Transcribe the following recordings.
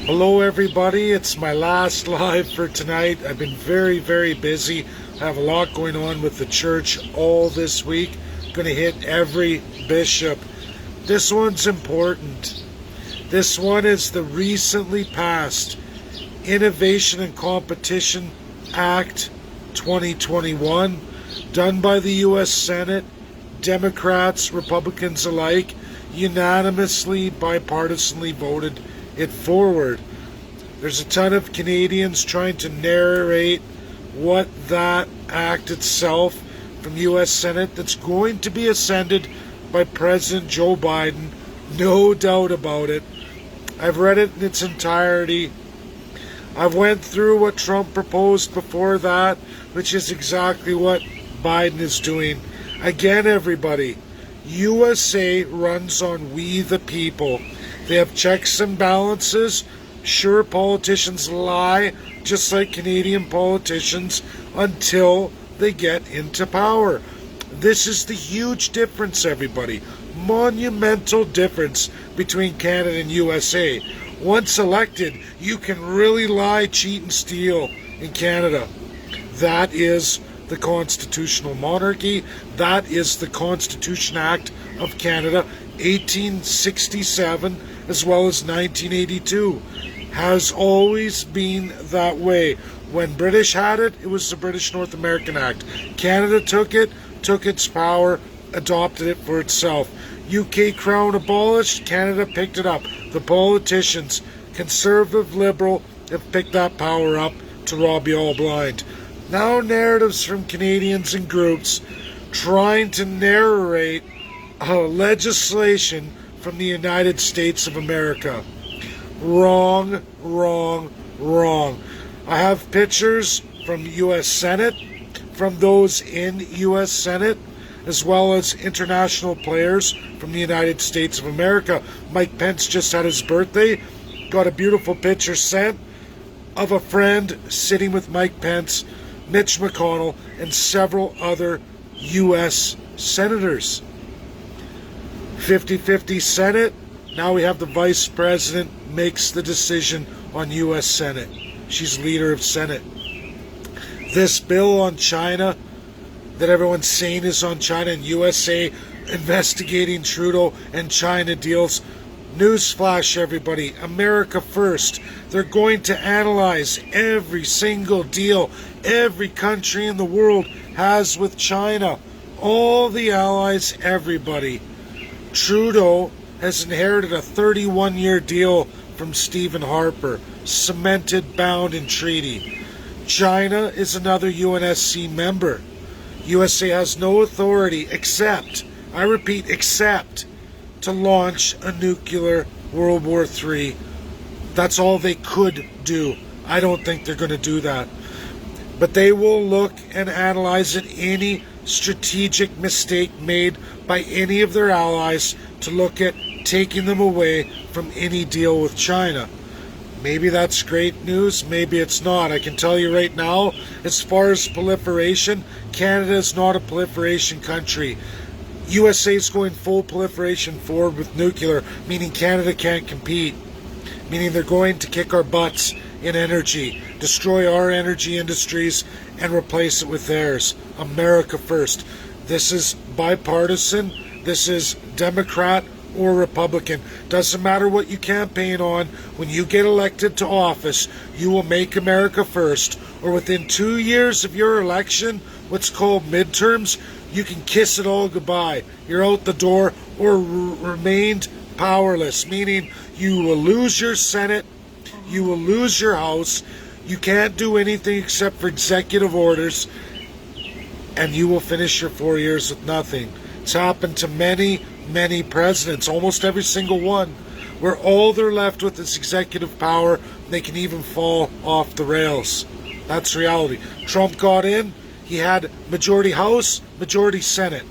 Hello everybody, it's my last live for tonight. I've been very busy. I have a lot going on with the church all this week. Going to hit every bishop. This one's important. This one is the recently passed Innovation and Competition Act 2021, done by the U.S. Senate, Democrats, Republicans alike, unanimously, bipartisanly voted it forward. There's a ton of Canadians trying to narrate what that act itself from U.S. Senate that's going to be ascended by President Joe Biden, no doubt about it. I've read it in its entirety. I've went through what Trump proposed before that, which is exactly what Biden is doing. Again, everybody, USA runs on we the people. They have checks and balances. Sure, politicians lie, just like Canadian politicians, until they get into power. This is the huge difference, everybody. Monumental difference between Canada and USA. Once elected, you can really lie, cheat, and steal in Canada. That is the constitutional monarchy. That is the Constitution Act of Canada, 1867, as well as 1982. Has always been that way. When British had it, it was the British North American Act. Canada took it, took its power, adopted it for itself. UK Crown abolished, Canada picked it up. The politicians, conservative, liberal, have picked that power up to rob you all blind. Now narratives from Canadians and groups trying to narrate legislation from the United States of America. Wrong, wrong, wrong. I have pictures from U.S. Senate, from those in U.S. Senate, as well as international players from the United States of America. Mike Pence just had his birthday. Got a beautiful picture sent of a friend sitting with Mike Pence, Mitch McConnell, and several other U.S. senators. 50-50 Senate. Now we have the Vice President makes the decision on U.S. Senate. She's leader of Senate. This bill on China that everyone's saying is on China, and USA investigating Trudeau and China deals. Newsflash, everybody. America first. They're going to analyze every single deal every country in the world has with China. All the allies, everybody. Trudeau has inherited a 31-year deal from Stephen Harper, cemented, bound in treaty. China is another UNSC member. USA has no authority except, I repeat, except to launch a nuclear World War III. That's all they could do. I don't think they're going to do that. But they will look and analyze at any strategic mistake made by any of their allies to look at taking them away from any deal with China. Maybe that's great news, maybe it's not. I can tell you right now, as far as proliferation, Canada is not a proliferation country. USA is going full proliferation forward with nuclear, meaning Canada can't compete. Meaning they're going to kick our butts in energy, destroy our energy industries, and replace it with theirs. America first. This is bipartisan. This is Democrat or Republican. Doesn't matter what you campaign on. When you get elected to office, you will make America first. Or within 2 years of your election, what's called midterms, you can kiss it all goodbye. You're out the door or remained powerless, meaning you will lose your Senate, you will lose your House, you can't do anything except for executive orders, and you will finish your 4 years with nothing. It's happened to many presidents, almost every single one, where all they're left with is executive power. They can even fall off the rails. That's reality. Trump got in, he had majority House, majority Senate.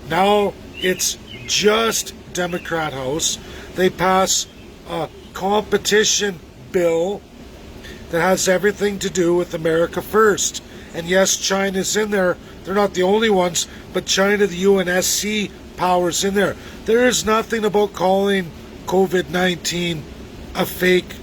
Now it's just Democrat House. They pass a competition bill that has everything to do with America first. And yes, China's in there. They're not the only ones, but China, the UNSC powers in there. There is nothing about calling COVID-19 a fake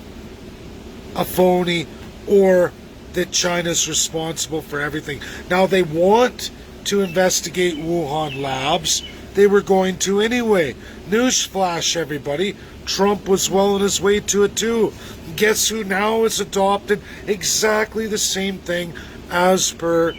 a phony or that China's responsible for everything. Now they want to investigate Wuhan labs. They were going to anyway. Newsflash, everybody. Trump was well on his way to it too. Guess who now has adopted exactly the same thing as per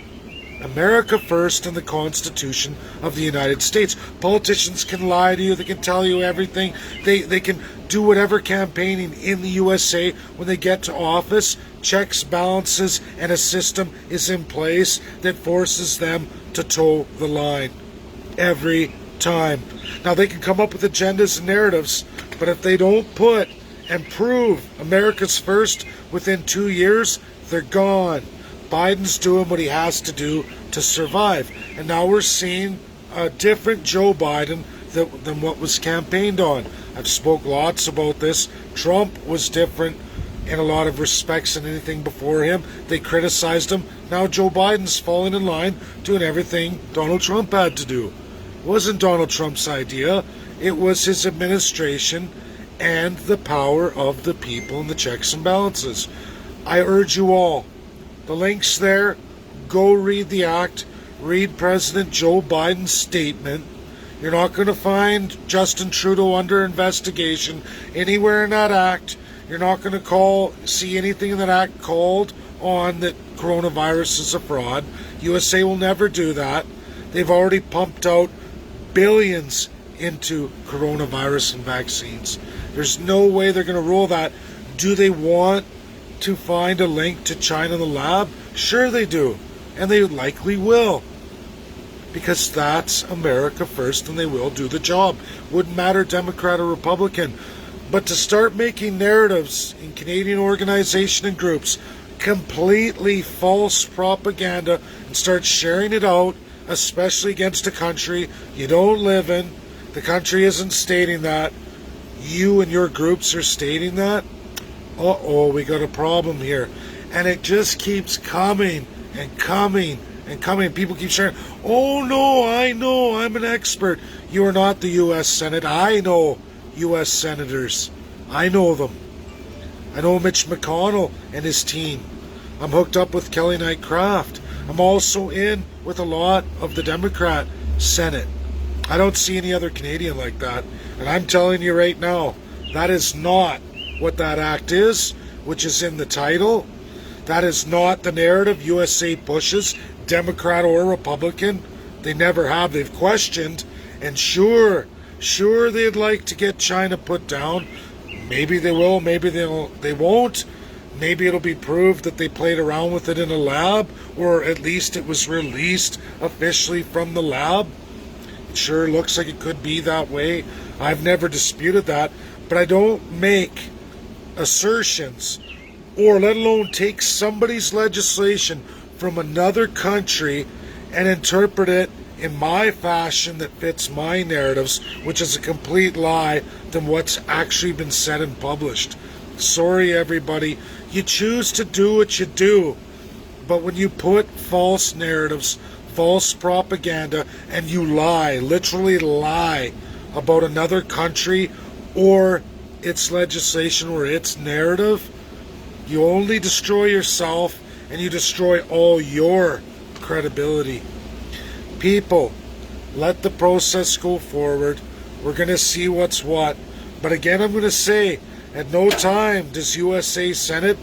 America First and the Constitution of the United States. Politicians can lie to you. They can tell you everything. They can do whatever campaigning in the USA. When they get to office, checks, balances, and a system is in place that forces them to toe the line every time. Now they can come up with agendas and narratives, but if they don't put and prove America's first within 2 years, they're gone. Biden's doing what he has to do to survive. And now we're seeing a different Joe Biden than what was campaigned on. I've spoke lots about this. Trump was different in a lot of respects than anything before him. They criticized him. Now Joe Biden's falling in line, doing everything Donald Trump had to do. It wasn't Donald Trump's idea. It was his administration and the power of the people and the checks and balances. I urge you all, the link's there. Go read the act. Read President Joe Biden's statement. You're not going to find Justin Trudeau under investigation anywhere in that act. You're not going to see anything in that act called on that coronavirus is a fraud. USA will never do that. They've already pumped out billions into coronavirus and vaccines. There's no way they're going to rule that. Do they want to find a link to China in the lab? Sure they do. And they likely will. Because that's America first and they will do the job. Wouldn't matter Democrat or Republican. But to start making narratives in Canadian organization and groups, completely false propaganda, and start sharing it out, especially against a country you don't live in, the country isn't stating that, you and your groups are stating that, uh-oh, we got a problem here. And it just keeps coming and coming and coming. People keep sharing, oh no, I know, I'm an expert. You are not the U.S. Senate. I know U.S. senators. I know them. I know Mitch McConnell and his team. I'm hooked up with Kelly Knight Craft. I'm also in with a lot of the Democrat Senate. I don't see any other Canadian like that. And I'm telling you right now, that is not what that act is, which is in the title. That is not the narrative USA pushes, Democrat or Republican. They never have. They've questioned. And sure they'd like to get China put down. Maybe they will, maybe they won't. Maybe it'll be proved that they played around with it in a lab, or at least it was released officially from the lab. It sure looks like it could be that way. I've never disputed that, but I don't make assertions or let alone take somebody's legislation from another country and interpret it in my fashion that fits my narratives, which is a complete lie than what's actually been said and published. Sorry, everybody. You choose to do what you do, but when you put false narratives, false propaganda, and you lie, literally lie about another country or its legislation or its narrative, you only destroy yourself and you destroy all your credibility. People, let the process go forward. We're going to see what's what. But again, I'm going to say, at no time does USA Senate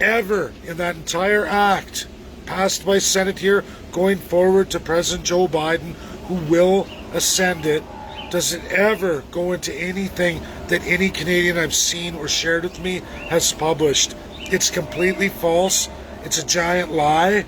ever, in that entire act passed by Senate here, going forward to President Joe Biden, who will ascend it, does it ever go into anything that any Canadian I've seen or shared with me has published. It's completely false. It's a giant lie.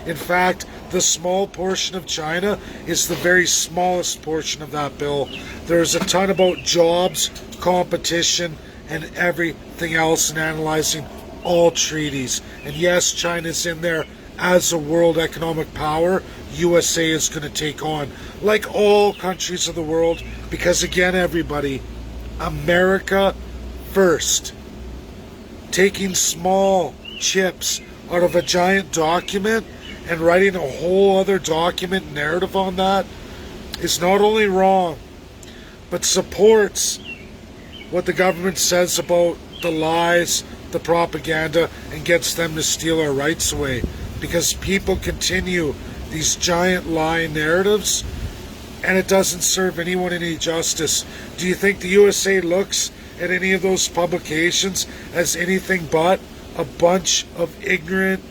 In fact, the small portion of China is the very smallest portion of that bill. There's a ton about jobs, competition, and everything else, and analyzing all treaties. And yes, China's in there as a world economic power. USA is going to take on, like all countries of the world, because again, everybody, America first. Taking small chips out of a giant document and writing a whole other document narrative on that is not only wrong, but supports what the government says about the lies, the propaganda and gets them to steal our rights away. Because people continue these giant lie narratives, and it doesn't serve anyone any justice. Do you think the USA looks at any of those publications as anything but a bunch of ignorant,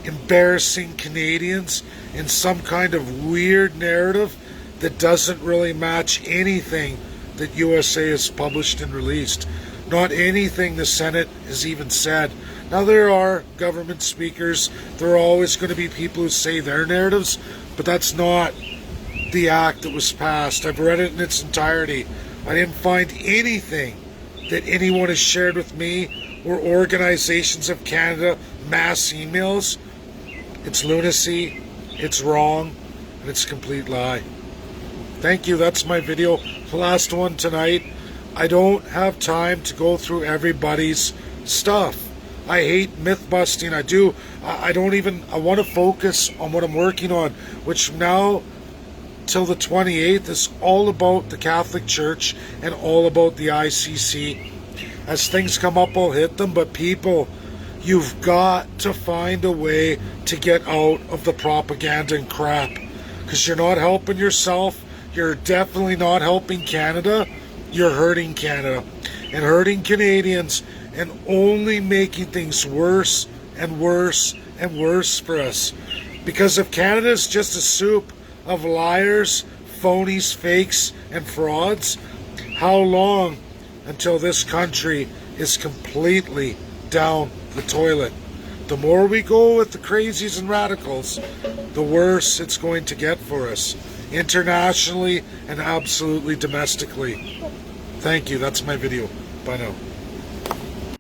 embarrassing Canadians in some kind of weird narrative that doesn't really match anything that USA has published and released? Not anything the Senate has even said. Now, there are government speakers, there are always going to be people who say their narratives, but that's not the act that was passed. I've read it in its entirety. I didn't find anything that anyone has shared with me or Organizations of Canada mass emails. It's lunacy, it's wrong, and it's a complete lie. Thank you, that's my video. The last one tonight. I don't have time to go through everybody's stuff. I hate myth busting. I do. I want to focus on what I'm working on, which now till the 28th is all about the Catholic Church and all about the ICC. As things come up, I'll hit them, but people, you've got to find a way to get out of the propaganda and crap, because you're not helping yourself. You're definitely not helping Canada. You're hurting Canada and hurting Canadians, and only making things worse and worse and worse for us. Because if Canada's just a soup of liars, phonies, fakes, and frauds, how long until this country is completely down the toilet? The more we go with the crazies and radicals, the worse it's going to get for us, internationally and absolutely domestically. Thank you. That's my video. Bye now.